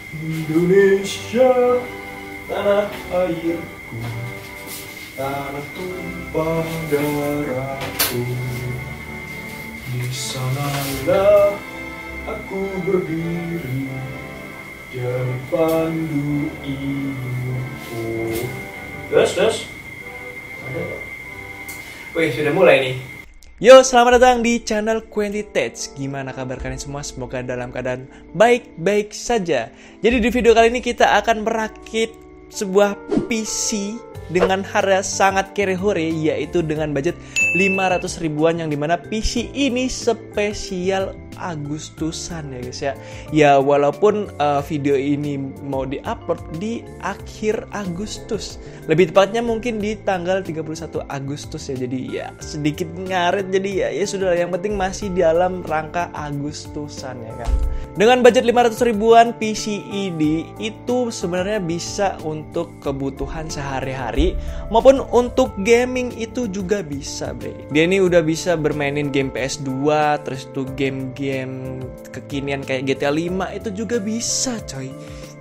Indonesia, tanah airku, tanah tumpah darahku. Di sanalah aku berdiri, jadi pandu ibuku. Terus. Ada. Wih, sudah mulai nih. Yo, selamat datang di channel Quantitates. Gimana kabar kalian semua? Semoga dalam keadaan baik-baik saja. Jadi di video kali ini kita akan merakit sebuah PC dengan harga sangat kere-hore, yaitu dengan budget 500 ribuan, yang dimana PC ini spesial Agustusan ya guys ya. Ya walaupun video ini mau diupload di akhir Agustus, lebih tepatnya mungkin di tanggal 31 Agustus ya. Jadi ya sedikit ngaret, jadi ya sudah, yang penting masih dalam rangka Agustusan ya kan. Dengan budget 500 ribuan, PC ini itu sebenarnya bisa untuk kebutuhan sehari-hari maupun untuk gaming itu juga bisa, bre. Dia ini udah bisa bermainin game PS2, terus itu game kekinian kayak GTA 5 itu juga bisa, coy.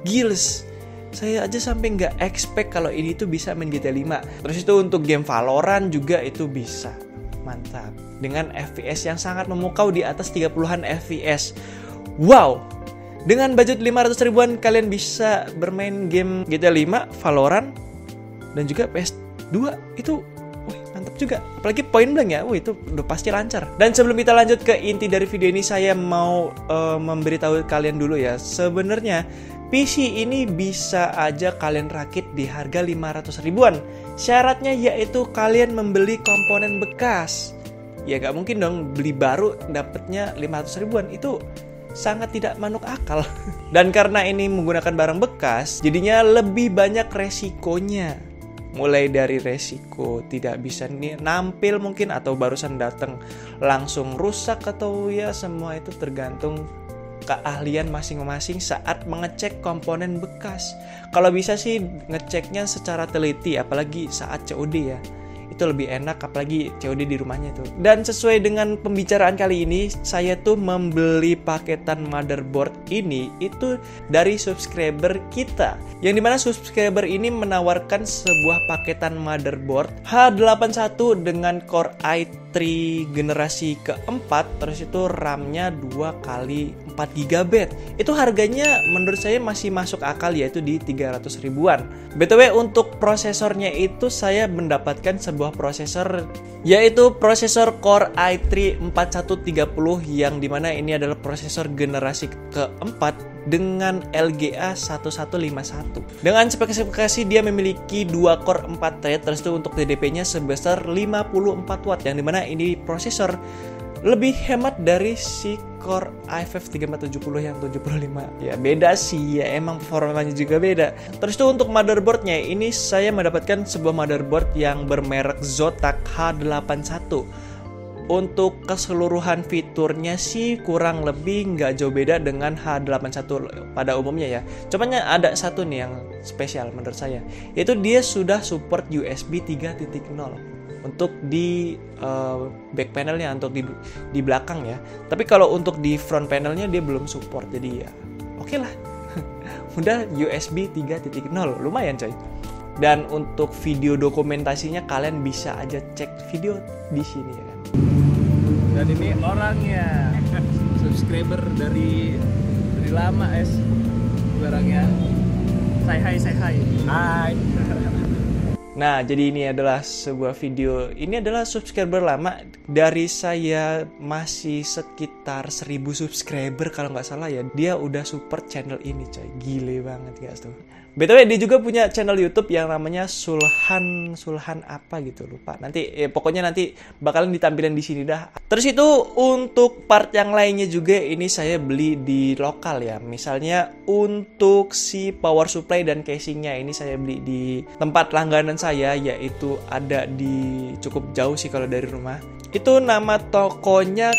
Gils. Saya aja sampai nggak expect kalau ini tuh bisa main GTA 5. Terus itu untuk game Valorant juga itu bisa. Mantap. Dengan FPS yang sangat memukau di atas 30-an FPS. Wow. Dengan budget 500 ribuan kalian bisa bermain game GTA 5, Valorant, dan juga PS2 itu mantap juga. Apalagi Point Blank ya, itu udah pasti lancar. Dan sebelum kita lanjut ke inti dari video ini, saya mau memberitahu kalian dulu ya. Sebenarnya PC ini bisa aja kalian rakit di harga 500 ribuan. Syaratnya yaitu kalian membeli komponen bekas. Ya gak mungkin dong beli baru dapetnya 500 ribuan. Itu sangat tidak masuk akal. Dan karena ini menggunakan barang bekas, jadinya lebih banyak resikonya. Mulai dari resiko tidak bisa nampil mungkin, atau barusan datang langsung rusak, atau ya semua itu tergantung keahlian masing-masing saat mengecek komponen bekas. Kalau bisa sih ngeceknya secara teliti, apalagi saat COD ya. Itu lebih enak, apalagi COD di rumahnya itu. Dan sesuai dengan pembicaraan kali ini, saya tuh membeli paketan motherboard ini itu dari subscriber kita, yang dimana subscriber ini menawarkan sebuah paketan motherboard H81 dengan Core i3 generasi keempat, terus itu RAM-nya 2x4GB. Itu harganya menurut saya masih masuk akal, yaitu di 300 ribuan. BTW untuk prosesornya itu saya mendapatkan sebuah prosesor, yaitu prosesor Core i3 4130, yang dimana ini adalah prosesor generasi keempat dengan LGA 1151. Dengan spesifikasi dia memiliki 2 core 4 thread, terus itu untuk TDP-nya sebesar 54 watt, yang dimana ini prosesor lebih hemat dari si Core i5 3470 yang 75. Ya beda sih, ya emang performanya juga beda. Terus tuh untuk motherboardnya, ini saya mendapatkan sebuah motherboard yang bermerek Zotac H81. Untuk keseluruhan fiturnya sih kurang lebih nggak jauh beda dengan H81 pada umumnya ya. Cuman ada satu nih yang spesial menurut saya, yaitu dia sudah support USB 3.0 untuk di back panelnya, untuk di belakang ya. Tapi kalau untuk di front panelnya dia belum support, jadi ya oke lah. Udah USB 3.0, lumayan coy. Dan untuk video dokumentasinya kalian bisa aja cek video di sini ya kan. Dan ini orangnya, subscriber dari lama orangnya. Say hi. Hai. Nah, jadi ini adalah sebuah video. Ini adalah subscriber lama. Dari saya masih sekitar 1000 subscriber kalau nggak salah ya. Dia udah support channel ini coy. Gile banget guys tuh. BTW dia juga punya channel YouTube yang namanya Sulhan apa gitu, lupa. Nanti pokoknya nanti bakalan ditampilin di sini dah. Terus itu untuk part yang lainnya juga ini saya beli di lokal ya. Misalnya untuk si power supply dan casingnya ini saya beli di tempat langganan saya, yaitu ada di cukup jauh sih kalau dari rumah. Itu nama tokonya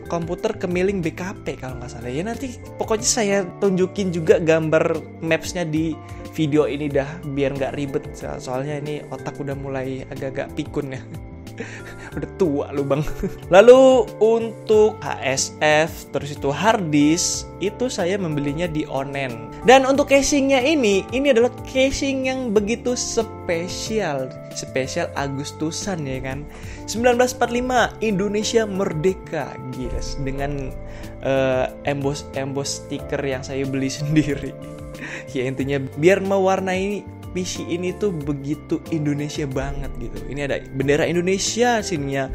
Komputer Kemiling BKP kalau nggak salah ya. Nanti pokoknya saya tunjukin juga gambar mapsnya di video ini dah, biar nggak ribet, soalnya ini otak udah mulai agak-agak pikun ya. Udah tua lu bang. Lalu untuk HSF, terus itu hard disk, itu saya membelinya di Onen. Dan untuk casingnya ini adalah casing yang begitu spesial Agustusan ya kan. 1945 Indonesia merdeka, gila, dengan emboss stiker yang saya beli sendiri. Ya intinya biar mewarnai PC ini tuh begitu Indonesia banget gitu. Ini ada bendera Indonesia sininya.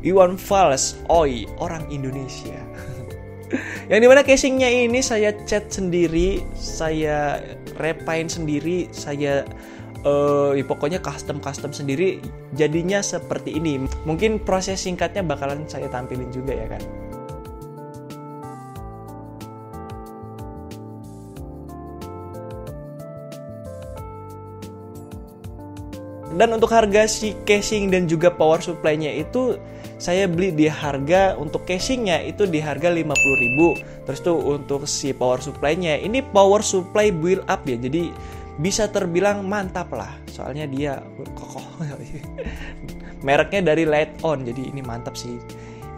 Iwan Fals, oi, orang Indonesia. Yang dimana casingnya ini saya cat sendiri, saya repaint sendiri, saya pokoknya custom sendiri. Jadinya seperti ini. Mungkin proses singkatnya bakalan saya tampilin juga ya kan. Dan untuk harga si casing dan juga power supply-nya itu saya beli di harga, untuk casingnya itu di harga 50.000. Terus tuh untuk si power supply-nya ini power supply build up ya. Jadi bisa terbilang mantap lah. Soalnya dia kokoh. Mereknya dari Light On. Jadi ini mantap sih.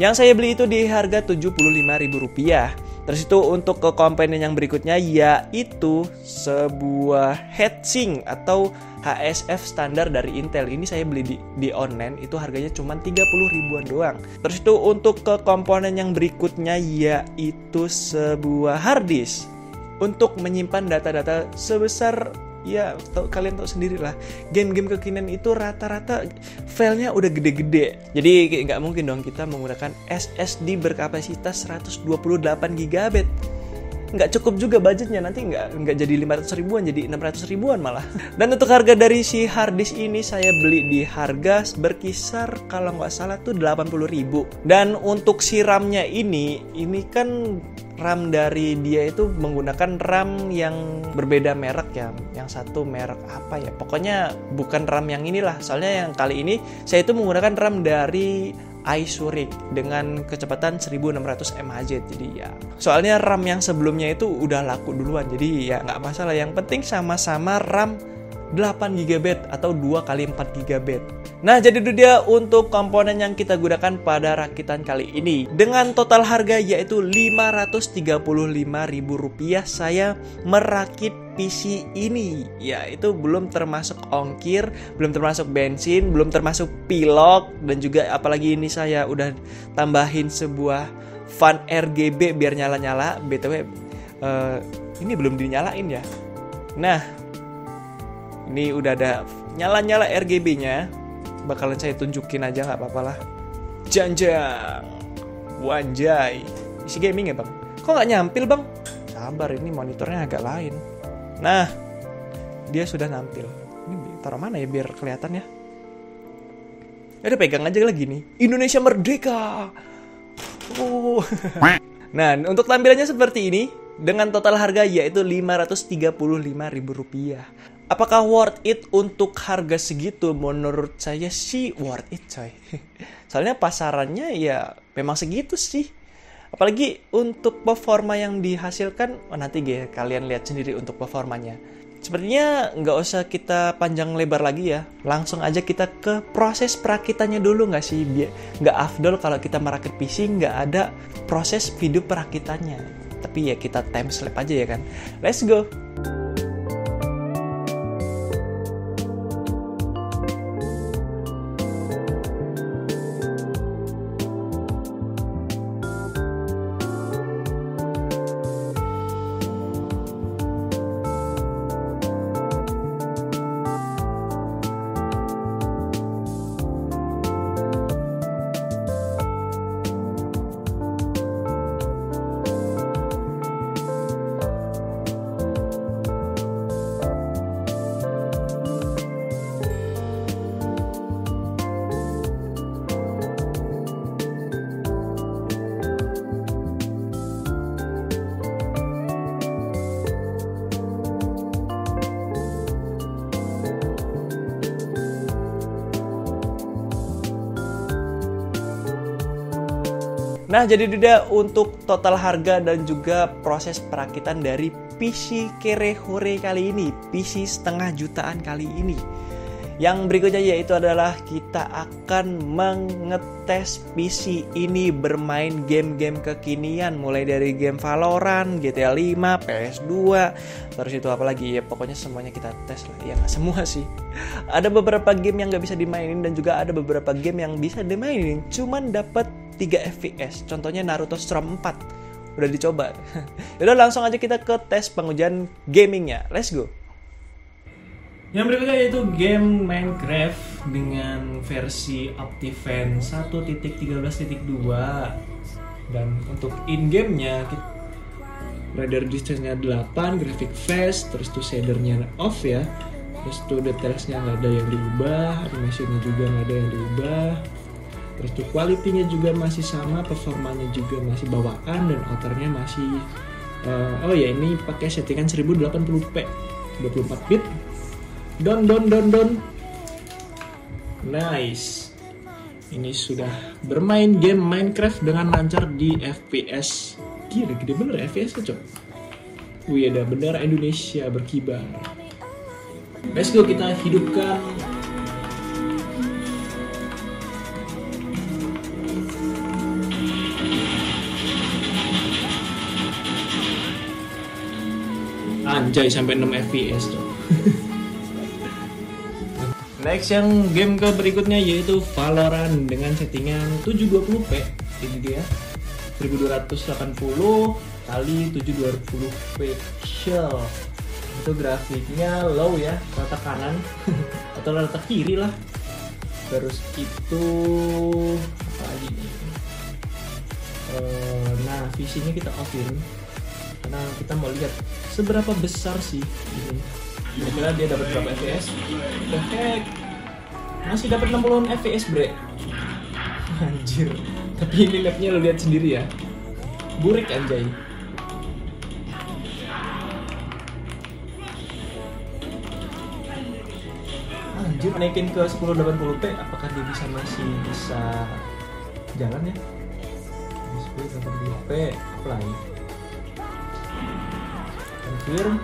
Yang saya beli itu di harga Rp75.000. Terus itu untuk ke komponen yang berikutnya yaitu sebuah heatsink atau HSF standar dari Intel. Ini saya beli di online, itu harganya cuma 30 ribuan doang. Terus itu untuk ke komponen yang berikutnya yaitu sebuah hard disk untuk menyimpan data-data sebesar, ya kalian tahu sendiri lah, game-game kekinian itu rata-rata filenya udah gede-gede. Jadi nggak mungkin dong kita menggunakan SSD berkapasitas 128 GB. Nggak cukup juga budgetnya, nanti nggak jadi 500 ribuan, jadi 600 ribuan malah. Dan untuk harga dari si hard disk ini saya beli di harga berkisar kalau nggak salah tuh 80.000. Dan untuk si RAM-nya ini kan RAM dari dia itu menggunakan RAM yang berbeda merek ya. Yang satu merek apa ya, pokoknya bukan RAM yang inilah. Soalnya yang kali ini saya itu menggunakan RAM dari iSuric dengan kecepatan 1600 mHz. Jadi ya, soalnya RAM yang sebelumnya itu udah laku duluan, jadi ya nggak masalah. Yang penting sama-sama RAM 8 GB atau 2x4 GB. Nah, jadi itu dia untuk komponen yang kita gunakan pada rakitan kali ini. Dengan total harga yaitu Rp535.000 saya merakit PC ini. Ya, itu belum termasuk ongkir, belum termasuk bensin, belum termasuk pilok, dan juga apalagi ini saya udah tambahin sebuah fan RGB biar nyala-nyala. BTW ini belum dinyalain ya. Nah, ini udah ada nyala-nyala RGB-nya. Bakalan saya tunjukin aja, nggak apa-apa lah. Janjang, wanjay. Isi gaming ya bang? Kok nggak nyampil bang? Sabar, ini monitornya agak lain. Nah, dia sudah nampil. Ini taruh mana ya biar kelihatan ya? Udah pegang aja lagi nih. Indonesia merdeka. Nah, untuk tampilannya seperti ini dengan total harga yaitu Rp535.000. Apakah worth it untuk harga segitu? Menurut saya sih worth it coy. Soalnya pasarannya ya memang segitu sih. Apalagi untuk performa yang dihasilkan, nanti kalian lihat sendiri untuk performanya. Sepertinya nggak usah kita panjang lebar lagi ya. Langsung aja kita ke proses perakitannya dulu nggak sih? Nggak afdol kalau kita merakit PC nggak ada proses video perakitannya. Tapi ya kita time slap aja ya kan. Let's go! Nah, jadi dia untuk total harga dan juga proses perakitan dari PC Kere Hore kali ini, PC setengah jutaan kali ini. Yang berikutnya yaitu adalah kita akan mengetes PC ini bermain game-game kekinian, mulai dari game Valorant, GTA 5, PS2, terus itu apa lagi ya, pokoknya semuanya kita tes lah. Ya nggak semua sih, ada beberapa game yang nggak bisa dimainin dan juga ada beberapa game yang bisa dimainin cuman dapat 3 FPS. Contohnya Naruto Storm 4 udah dicoba. Udah langsung aja kita ke tes pengujian gamingnya, let's go. Yang berikutnya yaitu game Minecraft dengan versi Optifine 1.13.2. Dan untuk in-game-nya radar distance-nya 8, graphic fast, terus tuh shader-nya off ya. Terus tuh details-nya nggak ada yang diubah, animation-nya juga nggak ada yang diubah. Terus tuh quality-nya juga masih sama, performanya juga masih bawaan, dan outernya masih oh ya ini pakai settingan 1080p 24 bit. Don. Nice. Ini sudah bermain game Minecraft dengan lancar di FPS. Gila, gede bener FPS-nya, cok. Wih, ada bendera Indonesia berkibar. Let's go, kita hidupkan anjay sampai 6 FPS, cok. Next yang game ke berikutnya yaitu Valorant dengan settingan 720p. Ini dia 1280 kali 720 pixel. Itu grafiknya low ya, rata kanan atau rata kiri lah. Terus itu apa lagi nih? Nah, visinya kita offin karena kita mau lihat seberapa besar sih ini. Kira-kira dia dapat berapa FPS? The heck? Masih dapat 60 FPS, bre. Anjir. Tapi ini mapnya lo lihat sendiri ya. Burik anjay. Anjir, naikin ke 1080p, apakah dia masih bisa jalan ya? 1080p, apply. Confirm.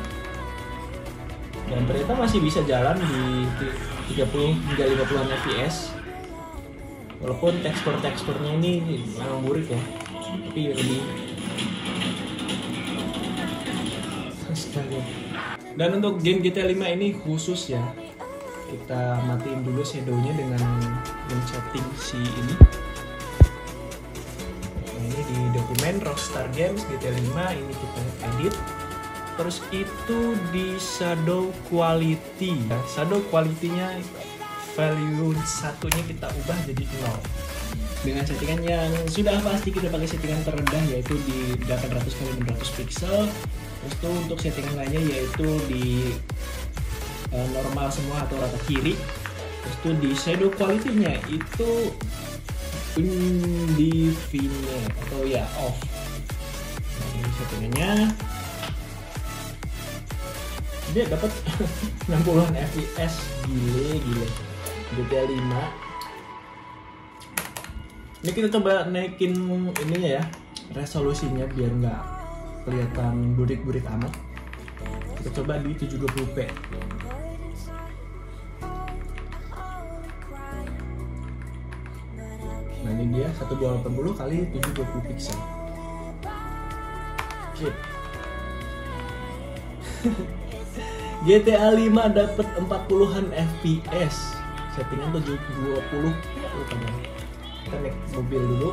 Dan ternyata masih bisa jalan di 30 hingga 50an fps. Walaupun teksturnya ini memang burik ya, tapi lebih astaga. Dan untuk game GTA 5 ini khusus ya, kita matiin dulu shadownya dengan men-setting si ini. Nah, ini di dokumen Rockstar Games GTA 5 ini kita edit. Terus itu di shadow quality ya. Shadow quality-nya value satunya kita ubah jadi 0 dengan settingan yang sudah pasti kita pakai settingan terendah yaitu di 800x600 pixel. Terus tuh untuk settingan lainnya yaitu di normal semua atau rata kiri. Terus tuh di shadow quality-nya itu indefinite atau ya off. Nah, ini settingannya dia dapat 60an fps. Gile GTA 5. Ini kita coba naikin ininya ya, resolusinya biar nggak kelihatan burik-burik amat. Kita coba di 720p. Nah ini dia 1280 kali 720 pixel. Shit. GTA 5 dapat 40an fps. Settingan 720. Kita naik mobil dulu.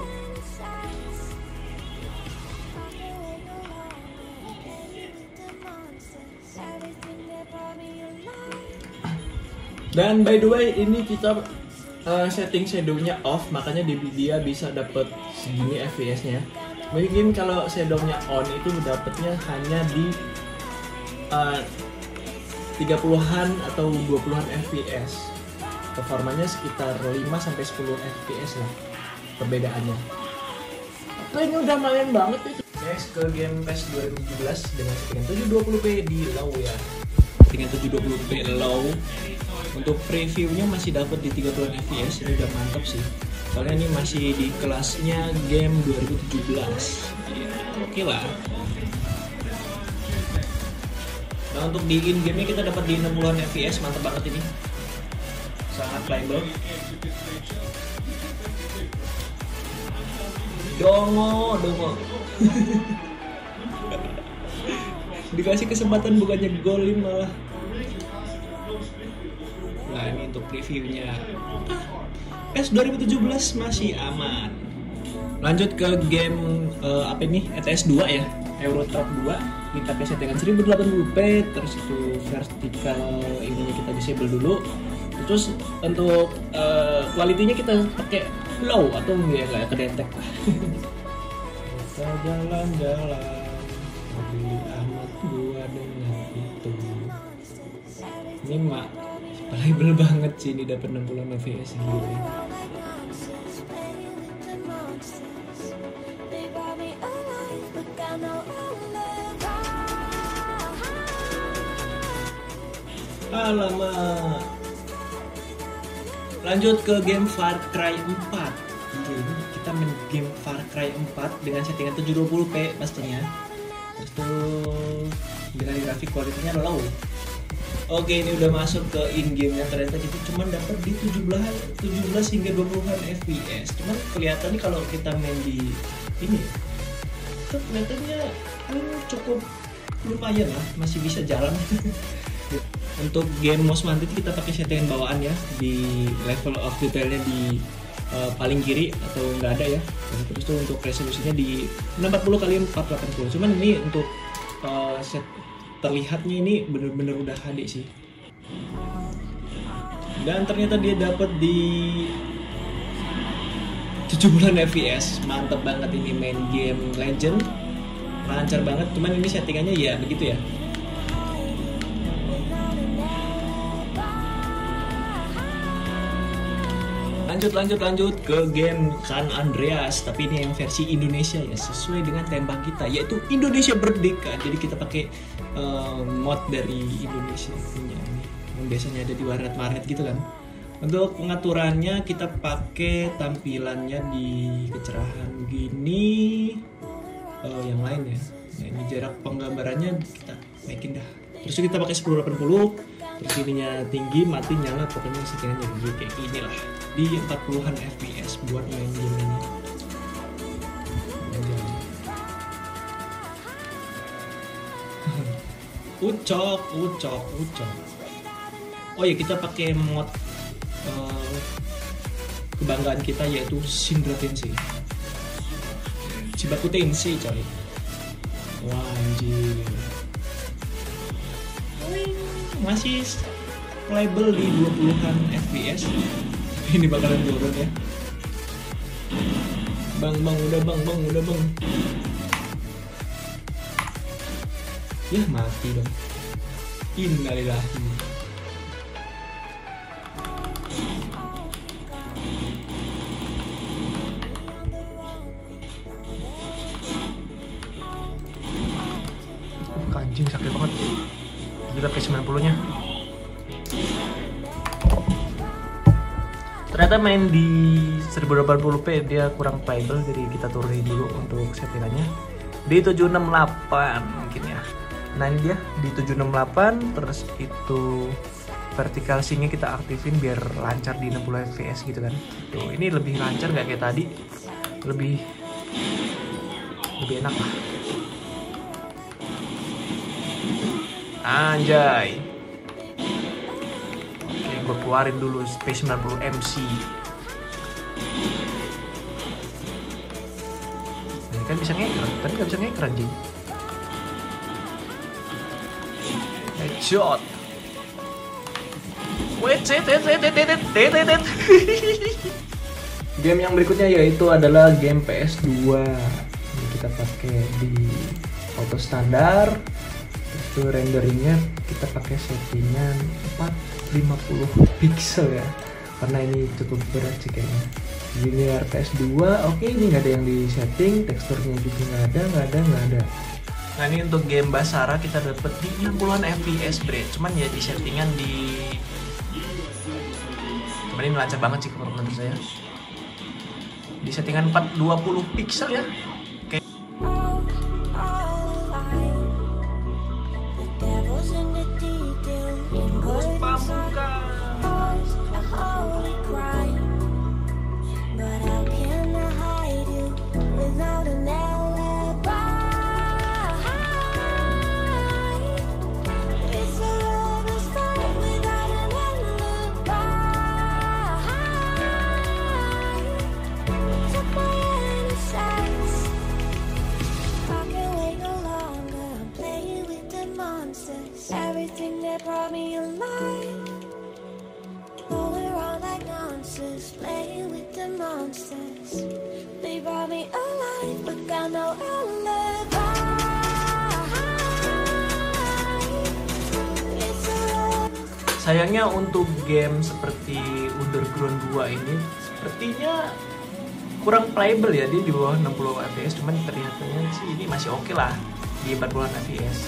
Dan by the way ini kita setting shadownya off, makanya dia bisa dapat segini fps-nya. Mungkin kalau shadownya on itu dapatnya hanya di 30an atau 20an fps. Performanya sekitar 5-10 fps lah perbedaannya. Tapi ini udah lumayan banget ya. Next ke game PES 2017 dengan settingan 720p di low ya. Settingan 720p low. Untuk previewnya masih dapat di 30an fps, ini udah mantap sih. Soalnya ini masih di kelasnya game 2017. Ya, oke lah. Nah untuk di in game-nya kita dapat di 60an fps, mantap banget ini. sangat playable. Dongo. Dikasih kesempatan bukannya golin malah. Nah ini untuk previewnya. PES 2017 masih aman. Lanjut ke game apa ini? ETS 2 ya. Euro Truck 2. Kita pakai settingan 1080p, terus itu vertikal ininya kita disable dulu. Terus untuk kualitinya kita pakai low atau nggak kedetek lah. Kita jalan-jalan, mobil amat gua dengan itu. Ini mak playable banget sih, ini dapat 60 fps gitu. Alamak. Lanjut ke game Far Cry 4. Ini kita main game Far Cry 4 dengan settingan 720p pastinya. Terus tuh dengan grafik kualitasnya low. Oke, ini udah masuk ke in-game-nya, ternyata kita cuma dapat di 17 hingga 20-an fps. Cuman kelihatannya kalau kita main di ini itu kelihatannya cukup lumayan lah, masih bisa jalan. Untuk game most wanted kita pakai settingan bawaan ya, di level of detailnya di paling kiri atau nggak ada ya. Terus tuh untuk resolusinya di 60x480. Cuman ini untuk set terlihatnya ini bener-bener udah HD sih. Dan ternyata dia dapat di 70-an fps. Mantep banget ini main game Legend. Lancar banget, cuman ini settingannya ya begitu ya. Lanjut ke game San Andreas, tapi ini yang versi Indonesia ya, sesuai dengan tema kita yaitu Indonesia Merdeka. Jadi kita pakai mod dari Indonesia punya ini, yang biasanya ada di warnet gitu kan. Untuk pengaturannya kita pakai tampilannya di kecerahan gini, yang lain ya. Nah ini jarak penggambarannya kita naikin dah. Terus kita pakai 1080. Terus ininya tinggi, mati, nyala, pokoknya settingannya begini kayak gini lah. Di 40-an fps buat main game ini. Ucok. Oh ya, kita pakai mod kebanggaan kita yaitu Sindra Tensei. Chibaku Tensei coy. Wah anjir. Masih playable di 20-an fps. Ini bakalan turun ya. Bang, udah bang. Ya mati dong. Innalillahi. Anjing sakit banget. Kita pakai 90-nya. Ternyata main di 1080p dia kurang playable, jadi kita turunin dulu untuk settingannya di 768 mungkin ya. Nah ini dia di 768, terus itu vertical sync-nya kita aktifin biar lancar di 60 fps gitu kan. Tuh, ini lebih lancar nggak kayak tadi, lebih enak lah. Anjay. Oke, gue keluarin dulu P90 MC. Ini kan bisa ngeker, tadi nggak bisa ngeker anjing. Headshot. Game yang berikutnya yaitu adalah game PS2. Ini kita pakai di auto standar. Itu renderingnya kita pakai settingan 450 pixel ya, karena ini cukup berat sih kayaknya. Linear PS2, oke, ini nggak ada yang di setting, teksturnya juga nggak ada. Nah ini untuk game Basara kita dapat di 60-an fps bre, cuman ya di settingan di, cuman ini lancar banget sih menurut saya. Di settingan 420 pixel ya. everything that brought me alive. Going around like monsters, playing with the monsters. They brought me alive, but got no alibi. It's a Sayangnya untuk game seperti Underground 2 ini sepertinya kurang playable ya, dia di bawah 60 fps, cuman terlihatnya sih ini masih oke lah di 40-an fps.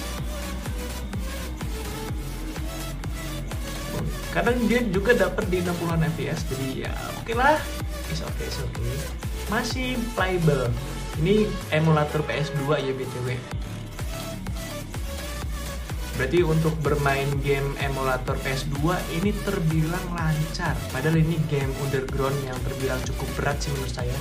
Kadang dia juga dapat di 60-an fps, jadi ya oke lah, is oke. Masih playable. Ini emulator PS2 ya BTW. Berarti untuk bermain game emulator PS2 ini terbilang lancar. Padahal ini game Underground yang terbilang cukup berat sih menurut saya.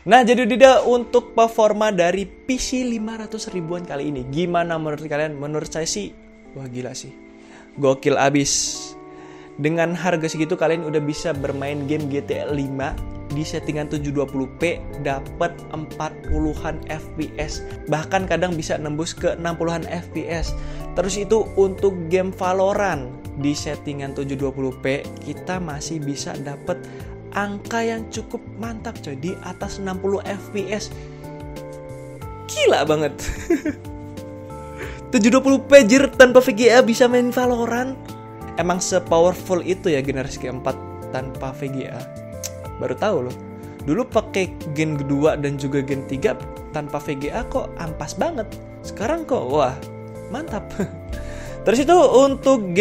Nah, jadi tidak untuk performa dari PC 500 ribuan kali ini. Gimana menurut kalian? Menurut saya sih, wah gila sih. Gokil abis. Dengan harga segitu kalian udah bisa bermain game GTA 5 di settingan 720p, dapat 40-an FPS. Bahkan kadang bisa nembus ke 60-an FPS. Terus itu untuk game Valorant di settingan 720p, kita masih bisa dapat angka yang cukup mantap coy, di atas 60 fps. Gila banget. 720p jir tanpa VGA bisa main Valorant. Emang se-powerful itu ya generasi keempat tanpa VGA. Baru tahu loh. Dulu pakai gen kedua dan juga gen 3 tanpa VGA kok ampas banget. Sekarang kok wah, mantap. Terus itu untuk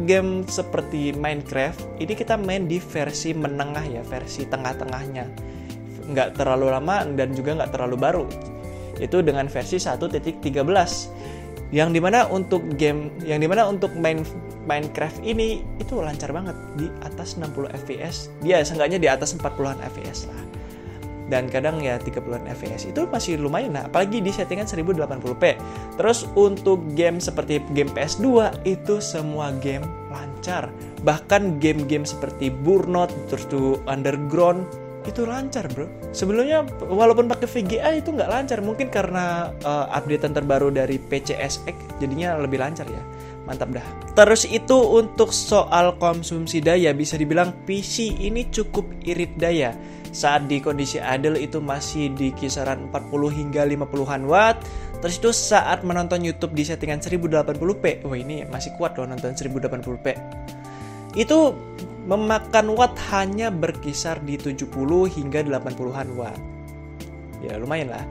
game seperti Minecraft, ini kita main di versi menengah ya, versi tengah-tengahnya. Nggak terlalu lama dan juga nggak terlalu baru. Itu dengan versi 1.13. Yang dimana untuk main Minecraft ini itu lancar banget di atas 60 fps. Dia seenggaknya di atas 40-an fps lah. Dan kadang ya 30-an fps itu masih lumayan, nah apalagi di settingan 1080p. Terus untuk game seperti game PS2 itu semua game lancar. Bahkan game-game seperti Burnout, terus tuh Underground itu lancar bro. Sebelumnya walaupun pakai VGA itu nggak lancar, mungkin karena updatean terbaru dari PCSX jadinya lebih lancar ya. Mantap dah. Terus itu untuk soal konsumsi daya, bisa dibilang PC ini cukup irit daya. Saat di kondisi idle itu masih di kisaran 40 hingga 50-an watt. Terus itu saat menonton YouTube di settingan 1080p, wah ini masih kuat loh nonton 1080p. Itu memakan watt hanya berkisar di 70 hingga 80-an watt. Ya lumayan lah.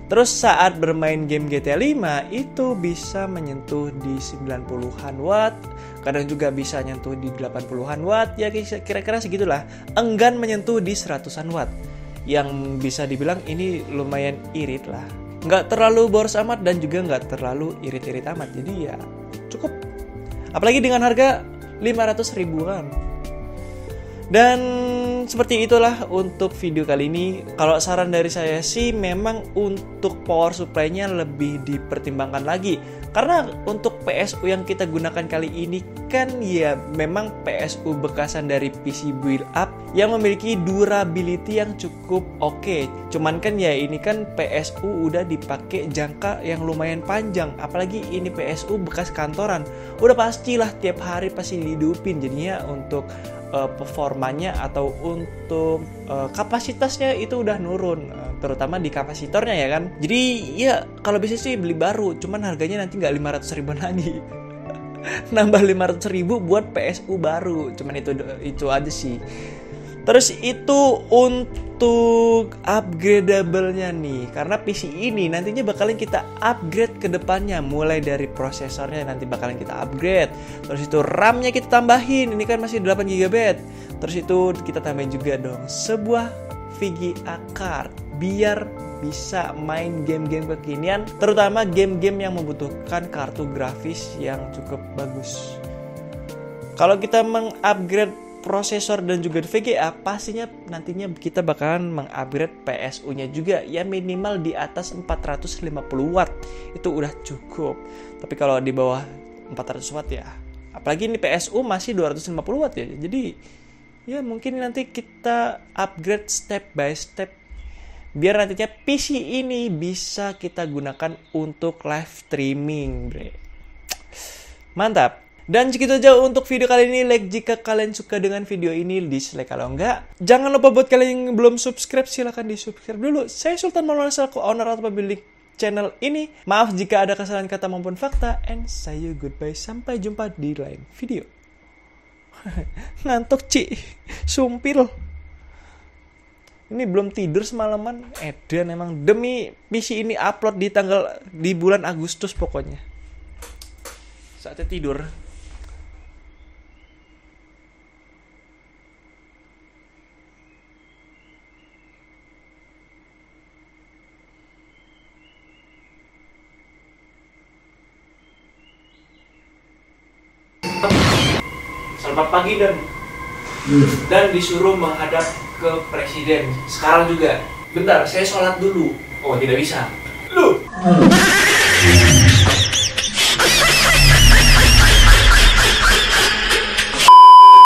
Terus saat bermain game GTA 5 itu bisa menyentuh di 90-an watt, kadang juga bisa nyentuh di 80-an watt, ya kira-kira segitulah. Enggan menyentuh di 100-an watt. Yang bisa dibilang ini lumayan irit lah. Nggak terlalu boros amat dan juga nggak terlalu irit-irit amat. Jadi ya cukup. Apalagi dengan harga 500 ribuan. Dan seperti itulah untuk video kali ini. Kalau saran dari saya sih memang untuk power supply-nya lebih dipertimbangkan lagi. Karena untuk PSU yang kita gunakan kali ini kan ya memang PSU bekasan dari PC build up yang memiliki durability yang cukup oke. Cuman kan ya ini kan PSU udah dipakai jangka yang lumayan panjang. Apalagi ini PSU bekas kantoran. Udah pastilah tiap hari pasti dihidupin. Jadinya untuk performanya atau untuk kapasitasnya itu udah nurun, terutama di kapasitornya ya kan. Jadi ya kalau bisa sih beli baru, cuman harganya nanti nggak 500 ribuan lagi. Nambah 500 ribu buat PSU baru, cuman itu aja sih. Terus itu untuk upgradable-nya nih, karena PC ini nantinya bakalan kita upgrade ke depannya, mulai dari prosesornya nanti bakalan kita upgrade. Terus itu RAM-nya kita tambahin, ini kan masih 8 GB. Terus itu kita tambahin juga dong sebuah VGA card biar bisa main game-game kekinian, terutama game-game yang membutuhkan kartu grafis yang cukup bagus. Kalau kita mengupgrade prosesor dan juga VGA, pastinya nantinya kita bakalan mengupgrade PSU-nya juga, ya minimal di atas 450 watt itu udah cukup. Tapi kalau di bawah 400 watt ya, apalagi ini PSU masih 250 watt ya, jadi ya mungkin nanti kita upgrade step by step biar nantinya PC ini bisa kita gunakan untuk live streaming, bre. Mantap. Dan segitu aja untuk video kali ini. Like jika kalian suka dengan video ini, dislike kalau enggak. Jangan lupa buat kalian yang belum subscribe, silahkan di subscribe dulu. Saya Sultan Maulana selaku owner atau pemilik channel ini. Maaf jika ada kesalahan kata maupun fakta. And say you goodbye. Sampai jumpa di lain video. Ngantuk Ci, sumpil. Ini belum tidur semalaman. Edan emang, demi PC ini upload di bulan Agustus pokoknya. Saatnya tidur. Selamat pagi dan disuruh menghadap ke presiden sekarang juga. Bentar, saya sholat dulu. Oh, tidak bisa. Lu